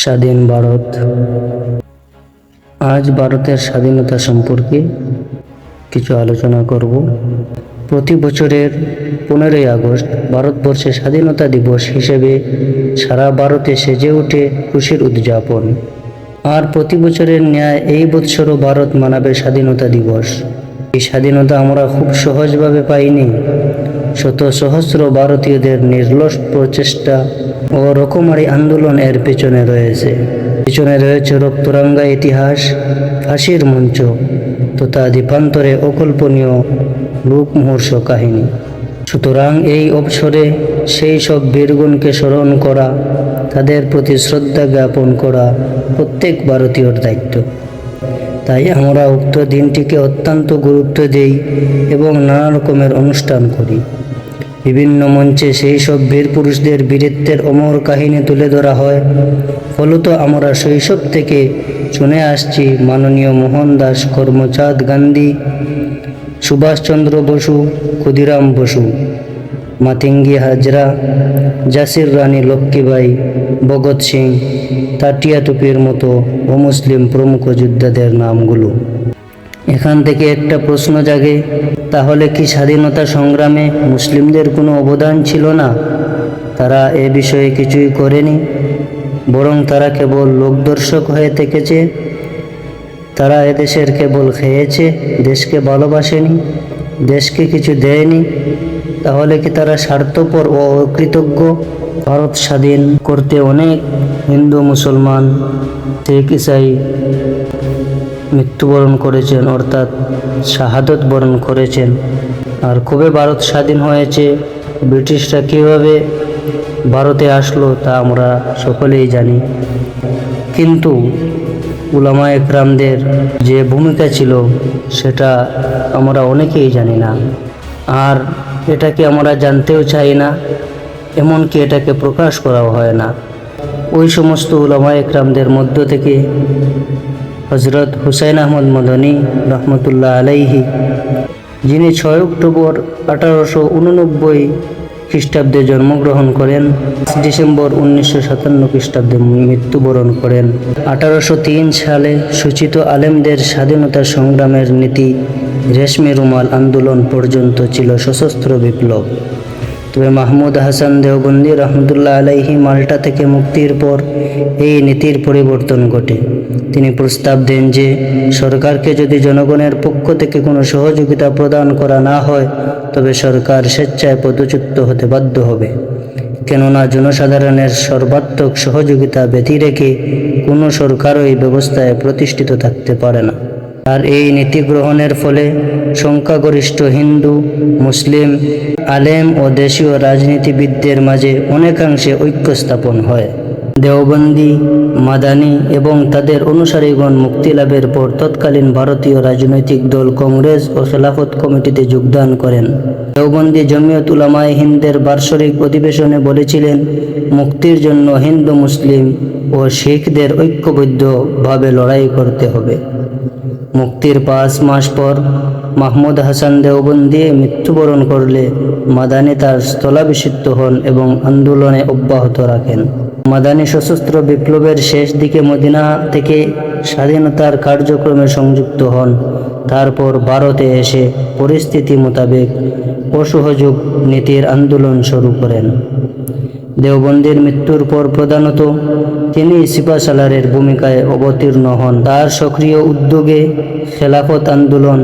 স্বাধীন ভারত। আজ ভারতের স্বাধীনতা সম্পর্কে কিছু আলোচনা করব। প্রতি বছরের 15ই আগস্ট ভারতবর্ষে স্বাধীনতা দিবস হিসেবে সারা ভারতে সেজে ওঠে খুশির উদযাপন। আর প্রতি বছরের ন্যায় এই বৎসরও ভারত মানাবে স্বাধীনতা দিবস। এই স্বাধীনতা আমরা খুব সহজভাবে পাইনি। শত সহস্র ভারতীয়দের নির্লস প্রচেষ্টা ও রকমারি আন্দোলন এর পেছনে রয়েছে। রক্তরাঙ্গা ইতিহাস, ফাঁসির মঞ্চ তথা দ্বীপান্তরে অকল্পনীয় লোকমহর্ষ কাহিনী। সুতরাং এই অবসরে সেই সব বীরগণকে স্মরণ করা, তাদের প্রতি শ্রদ্ধা জ্ঞাপন করা প্রত্যেক ভারতীয়র দায়িত্ব। তাই আমরা উক্ত দিনটিকে অত্যন্ত গুরুত্ব দেই এবং নানা রকমের অনুষ্ঠান করি। বিভিন্ন মঞ্চে সেই সব বীর পুরুষদের বীরত্বের অমর কাহিনী তুলে ধরা হয়। ফলত আমরা শৈশব থেকে শুনে আসছি মাননীয় মোহনদাস করমচাঁদ গান্ধী, সুভাষচন্দ্র বসু, ক্ষুদিরাম বসু, মাতঙ্গী হাজরা, ঝাঁসির রানী লক্ষ্মীবাই, ভগৎ সিং, তাটিয়া টুপির মতো অমুসলিম প্রমুখ যোদ্ধাদের নামগুলো। এখান থেকে একটা প্রশ্ন জাগে, তাহলে কি স্বাধীনতা সংগ্রামে মুসলিমদের কোনো অবদান ছিল না? তারা এ বিষয়ে কিছুই করেনি, বরং তারা কেবল লোকদর্শক হয়ে থেকেছে। তারা এদেশের কেবল খেয়েছে, দেশকে ভালোবাসেনি, দেশকে কিছু দেয়নি। তাহলে কি তারা স্বার্থপর ও অকৃতজ্ঞ? ভারত স্বাধীন করতে অনেক হিন্দু, মুসলমান, শিখ, ইসাই মৃত্যুবরণ করেছেন, অর্থাৎ শাহাদত বরণ করেছেন। আর কবে ভারত স্বাধীন হয়েছে, ব্রিটিশরা কীভাবে ভারতে আসলো তা আমরা সকলেই জানি। কিন্তু উলামায়ে একরামদের যে ভূমিকা ছিল সেটা আমরা অনেকেই জানি না। আর এটাকে আমরা জানতেও চাই না, এমনকি এটাকে প্রকাশ করাও হয় না। ওই সমস্ত উলামায়ে একরামদের মধ্য থেকে হজরত হুসাইন আহমদ মদনী রহমতুল্লাহ আলাইহি, যিনি 6 অক্টোবর 1889 খ্রিস্টাব্দে জন্মগ্রহণ করেন, ডিসেম্বর 1957 খ্রিস্টাব্দে মৃত্যুবরণ করেন। 1803 সালে সূচিত আলেমদের স্বাধীনতা সংগ্রামের নীতি রেশমি রুমাল আন্দোলন পর্যন্ত ছিল সশস্ত্র বিপ্লব। তবে মাহমুদ হাসান দেওবন্দি রহমতুল্লাহ আলাইহি মাল্টা থেকে মুক্তির পর এই নীতির পরিবর্তন ঘটে। তিনি প্রস্তাব দেন যে সরকারকে যদি জনগণের পক্ষ থেকে কোনো সহযোগিতা প্রদান করা না হয়, তবে সরকার স্বেচ্ছায় পদচ্যুত হতে বাধ্য হবে। কেননা জনসাধারণের সর্বাত্মক সহযোগিতা ব্যতি রেখে কোনো সরকারই ব্যবস্থায় প্রতিষ্ঠিত থাকতে পারে না। আর এই নীতি গ্রহণের ফলে সংখ্যাগরিষ্ঠ হিন্দু, মুসলিম, আলেম ও দেশীয় রাজনীতিবিদদের মাঝে অনেকাংশে ঐক্য স্থাপন হয়। দেওবন্দি, মাদানী এবং তাদের অনুসারীগণ মুক্তি লাভের পর তৎকালীন ভারতীয় রাজনৈতিক দল কংগ্রেস ও খেলাফত কমিটিতে যোগদান করেন। দেওবন্দি জমিয়ত উলামায়ে হিন্দের বার্ষিক অধিবেশনে বলেছিলেন, মুক্তির জন্য হিন্দু, মুসলিম ও শিখদের ঐক্যবদ্ধভাবে লড়াই করতে হবে। মুক্তির 5 মাস পর মাহমুদ হাসান দেওবন্দি মৃত্যুবরণ করলে মাদানী তার স্থলাভিষিক্ত হন এবং আন্দোলনে অব্যাহত রাখেন। মাদানী সশস্ত্র বিপ্লবের শেষ দিকে মদিনা থেকে স্বাধীনতার কার্যক্রমে সংযুক্ত হন। তারপর ভারতে এসে পরিস্থিতি মোতাবেক অসহযোগ নীতির আন্দোলন শুরু করেন। দেওবন্দির মৃত্যুর পর প্রধানত তিনি সিপাহসালারের ভূমিকায় অবতীর্ণ হন। তার সক্রিয় উদ্যোগে খেলাফত আন্দোলন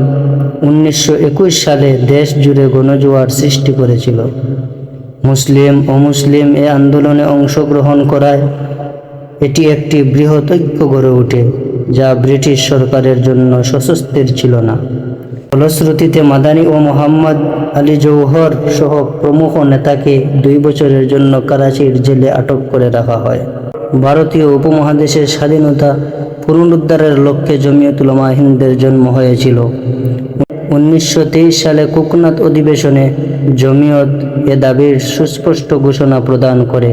1921 সালে দেশ জুড়ে গণজোয়ার সৃষ্টি করেছিল। মুসলিম, অমুসলিম এ আন্দোলনে অংশগ্রহণ করায় এটি একটি বৃহৎ ঐক্য গড়ে ওঠে, যা ব্রিটিশ সরকারের জন্য স্বস্তির ছিল না। ফলশ্রুতিতে মাদানী ও মোহাম্মদ আলী জৌহর সহ প্রমুখ নেতাকে 2 বছরের জন্য করাচির জেলে আটক করে রাখা হয়। ভারতীয় উপমহাদেশের স্বাধীনতা পুনরুদ্ধারের লক্ষ্যে জমিয়ত উলামায়ে হিন্দের জন্ম হয়েছিল। 1923 সালে কোকনাথ অধিবেশনে জমিয়ত এ দাবির সুস্পষ্ট ঘোষণা প্রদান করে।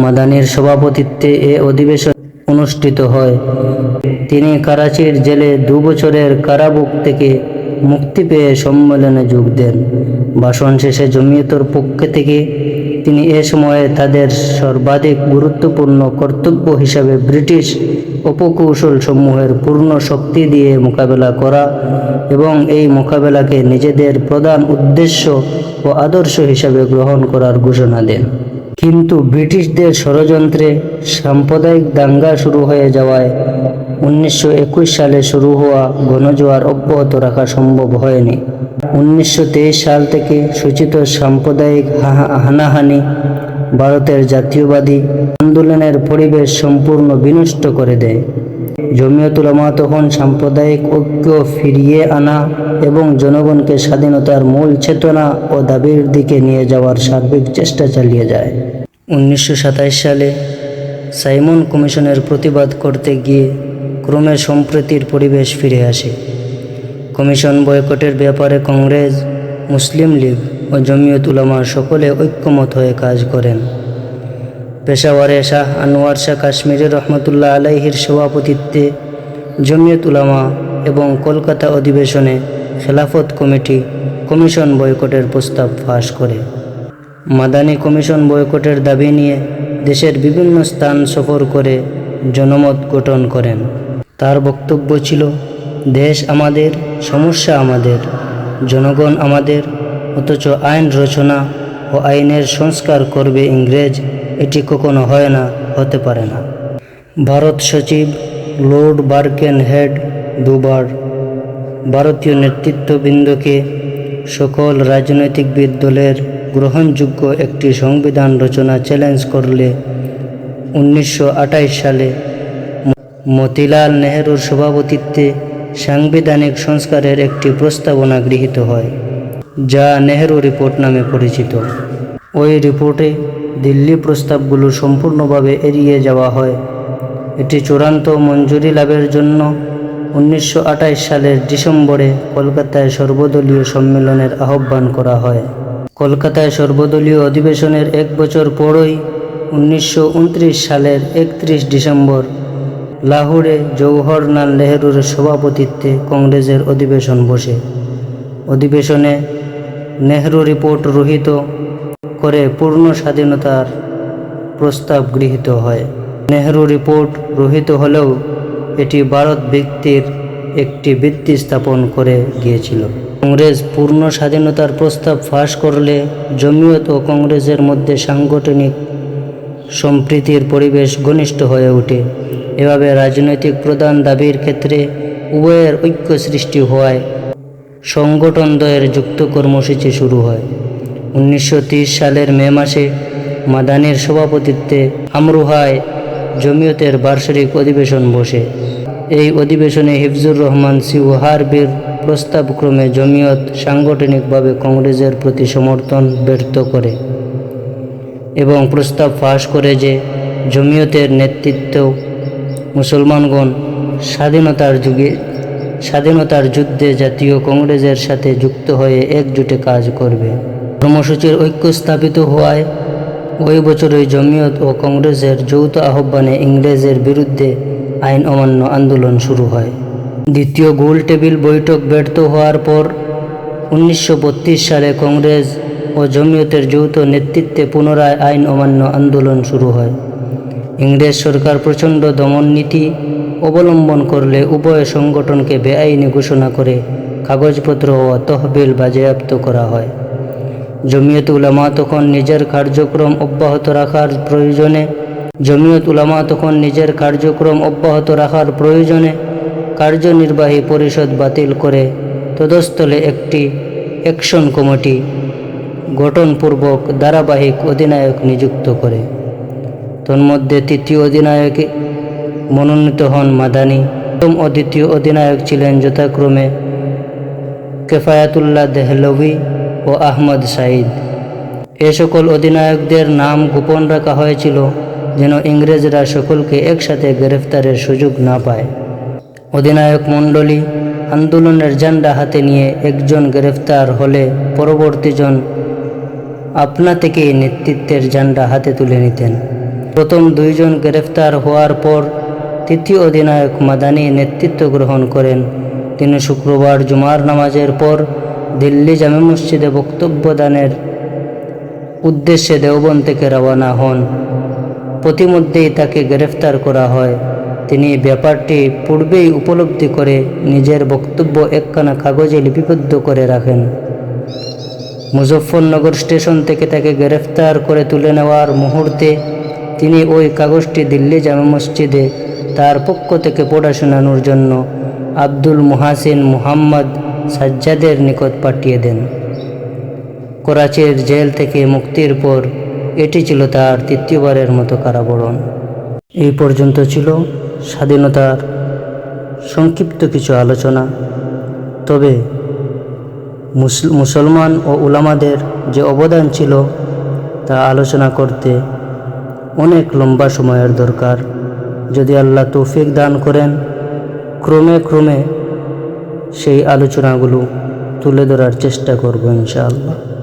মাদানীর সভাপতিত্বে এ অধিবেশন অনুষ্ঠিত হয়। তিনি করাচির জেলে 2 বছরের কারাভোগ থেকে মুক্তি পেয়ে সম্মেলনে যোগ দেন। ভাষণ শেষে জমিয়তের পক্ষ থেকে তিনি এ সময়ে তাদের সর্বাধিক গুরুত্বপূর্ণ কর্তব্য হিসাবে ব্রিটিশ অপকৌশল সমূহের পূর্ণ শক্তি দিয়ে মোকাবেলা করা এবং এই মোকাবেলাকে নিজেদের প্রধান উদ্দেশ্য ও আদর্শ হিসাবে গ্রহণ করার ঘোষণা দেন। কিন্তু ব্রিটিশদের ষড়যন্ত্রে সাম্প্রদায়িক দাঙ্গা শুরু হয়ে যাওয়ায় 1921 সালে শুরু হওয়া গণজোয়ার অব্যাহত রাখা সম্ভব হয়নি। 1923 সাল থেকে সূচিত সাম্প্রদায়িক হানাহানি ভারতের জাতীয়বাদী আন্দোলনের পরিবেশ সম্পূর্ণ বিনষ্ট করে দেয়। জমিয়ত উলামা তখন সাম্প্রদায়িক ঐক্য ফিরিয়ে আনা এবং জনগণকে স্বাধীনতার মূল চেতনা ও দাবির দিকে নিয়ে যাওয়ার সার্বিক চেষ্টা চালিয়ে যায়। 1927 সালে সাইমন কমিশনের প্রতিবাদ করতে গিয়ে ক্রমে সম্প্রীতির পরিবেশ ফিরে আসে। কমিশন বয়কটের ব্যাপারে কংগ্রেস, মুসলিম লীগ ও জমিয়ত উলামা সকলে ঐক্যমত হয়ে কাজ করেন। পেশাওয়ারে শাহ আনোয়ার শাহ কাশ্মীরি রহমতুল্লাহ আলাইহির সভাপতিত্বে জমিয়ত উলামা এবং কলকাতা অধিবেশনে খেলাফত কমিটি কমিশন বয়কটের প্রস্তাব পাশ করে। মাদানী কমিশন বয়কটের দাবি নিয়ে দেশের বিভিন্ন স্থান সফর করে জনমত গঠন করেন। তার বক্তব্য ছিল, দেশ আমাদের, সমস্যা আমাদের, জনগণ আমাদের, অথচ আইন রচনা ও আইনের সংস্কার করবে ইংরেজ, এটি কখনো হয় না, হতে পারে না। ভারত সচিব লর্ড বার্কেনহেড দুবার ভারতীয় নেতৃত্ববৃন্দকে সকল রাজনৈতিক দলের গ্রহণযোগ্য একটি সংবিধান রচনা চ্যালেঞ্জ করলে 1928 সালে মতিলাল নেহরুর সভাপতিত্বে সাংবিধানিক সংস্কারের একটি প্রস্তাবনা গৃহীত হয়, যা নেহরু রিপোর্ট নামে পরিচিত। ওই রিপোর্টে দিল্লি প্রস্তাবগুলো সম্পূর্ণভাবে এড়িয়ে যাওয়া হয়। এটি চূড়ান্ত মঞ্জুরি লাভের জন্য 1928 সালের ডিসেম্বরে কলকাতায় সর্বদলীয় সম্মেলনের আহ্বান করা হয়। কলকাতায় সর্বদলীয় অধিবেশনের এক বছর পরই 1929 সালের 31 ডিসেম্বর লাহোরে জওহরলাল নেহরুর সভাপতিত্বে কংগ্রেসের অধিবেশন বসে। অধিবেশনে নেহরু রিপোর্ট রহিত করে পূর্ণ স্বাধীনতার প্রস্তাব গৃহীত হয়। নেহরু রিপোর্ট রহিত হলেও এটি ভারত ভিত্তির একটি ভিত্তি স্থাপন করে গিয়েছিল। কংগ্রেস পূর্ণ স্বাধীনতার প্রস্তাব ফাঁস করলে জমিয়ত ও কংগ্রেসের মধ্যে সাংগঠনিক সম্প্রীতির পরিবেশ ঘনিষ্ঠ হয়ে ওঠে। এভাবে রাজনৈতিক প্রধান দাবির ক্ষেত্রে উভয়ের ঐক্য সৃষ্টি হওয়ায় সংগঠনদ্বয়ের যুক্ত কর্মসূচি শুরু হয়। 1930 সালের মে মাসে মাদানির সভাপতিত্বে আমরোহায় জমিয়তের বার্ষিক অধিবেশন বসে। এই অধিবেশনে হিফজুর রহমান সিওহারবির প্রস্তাবক্রমে জমিয়ত সাংগঠনিকভাবে কংগ্রেসের প্রতি সমর্থন ব্যর্থ করে এবং প্রস্তাব ফাঁস করে যে জমিয়তের নেতৃত্ব মুসলমানগণ স্বাধীনতার যুদ্ধে জাতীয় কংগ্রেসের সাথে যুক্ত হয়ে একজোটে কাজ করবে। কর্মসূচির ঐক্য স্থাপিত হওয়ায় ওই বছরই জমিয়ত ও কংগ্রেসের যৌথ আহ্বানে ইংরেজের বিরুদ্ধে আইন অমান্য আন্দোলন শুরু হয়। দ্বিতীয় গোল টেবিল বৈঠক ব্যর্থ হওয়ার পর 1932 সালে কংগ্রেস ও জমিয়তের যৌথ নেতৃত্বে পুনরায় আইন অমান্য আন্দোলন শুরু হয়। ইংরেজ সরকার প্রচণ্ড দমন নীতি অবলম্বন করলে উভয় সংগঠনকে বেআইনি ঘোষণা করে কাগজপত্র ও তহবিল বাজেয়াপ্ত করা হয়। জমিয়ত উলামা তখন নিজের কার্যক্রম অব্যাহত রাখার প্রয়োজনে কার্যনির্বাহী পরিষদ বাতিল করে তদস্থলে একটি অ্যাকশন কমিটি গঠনপূর্বক ধারাবাহিক অধিনায়ক নিযুক্ত করে। তন্মধ্যে তৃতীয় অধিনায়কে মনোনীত হন মাদানী। প্রথম ও দ্বিতীয় অধিনায়ক ছিলেন যথাক্রমে কেফায়াতুল্লাহ দেহলভি ও আহমদ সাঈদ। এ সকল অধিনায়কদের নাম গোপন রাখা হয়েছিল যেন ইংরেজরা সকলকে একসাথে গ্রেফতারের সুযোগ না পায়। অধিনায়ক মণ্ডলী আন্দোলনের ঝান্ডা হাতে নিয়ে একজন গ্রেফতার হলে পরবর্তীজন আপনা থেকেই নেতৃত্বের ঝান্ডা হাতে তুলে নিতেন। প্রথম দুইজন গ্রেফতার হওয়ার পর তৃতীয় অধিনায়ক মাদানী নেতৃত্ব গ্রহণ করেন। তিনি শুক্রবার জুমার নামাজের পর দিল্লি জামে মসজিদে বক্তব্য দানের উদ্দেশ্যে দেওবন্দ থেকে রওনা হন। প্রতিমধ্যেই তাকে গ্রেফতার করা হয়। তিনি ব্যাপারটি পূর্বেই উপলব্ধি করে নিজের বক্তব্য একখানা কাগজে লিপিবদ্ধ করে রাখেন। মুজফ্ফরনগর স্টেশন থেকে তাকে গ্রেফতার করে তুলে নেওয়ার মুহূর্তে তিনি ওই কাগজটি দিল্লি জামে মসজিদে তার পক্ষ থেকে পড়া শোনানোর জন্য আব্দুল মুহাসিন মুহাম্মদ সাজ্জাদের নিকট পাঠিয়ে দেন। করাচির জেল থেকে মুক্তির পর এটি ছিল তার তৃতীয়বারের মতো কারাবরণ। এই পর্যন্ত ছিল স্বাধীনতার সংক্ষিপ্ত কিছু আলোচনা। তবে মুসলমান ও উলামাদের যে অবদান ছিল তা আলোচনা করতে অনেক লম্বা সময়ের দরকার। যদি আল্লাহ তৌফিক দান করেন, ক্রমে ক্রমে সেই আলোচনাগুলো তুলে ধরার চেষ্টা করব ইনশাআল্লাহ।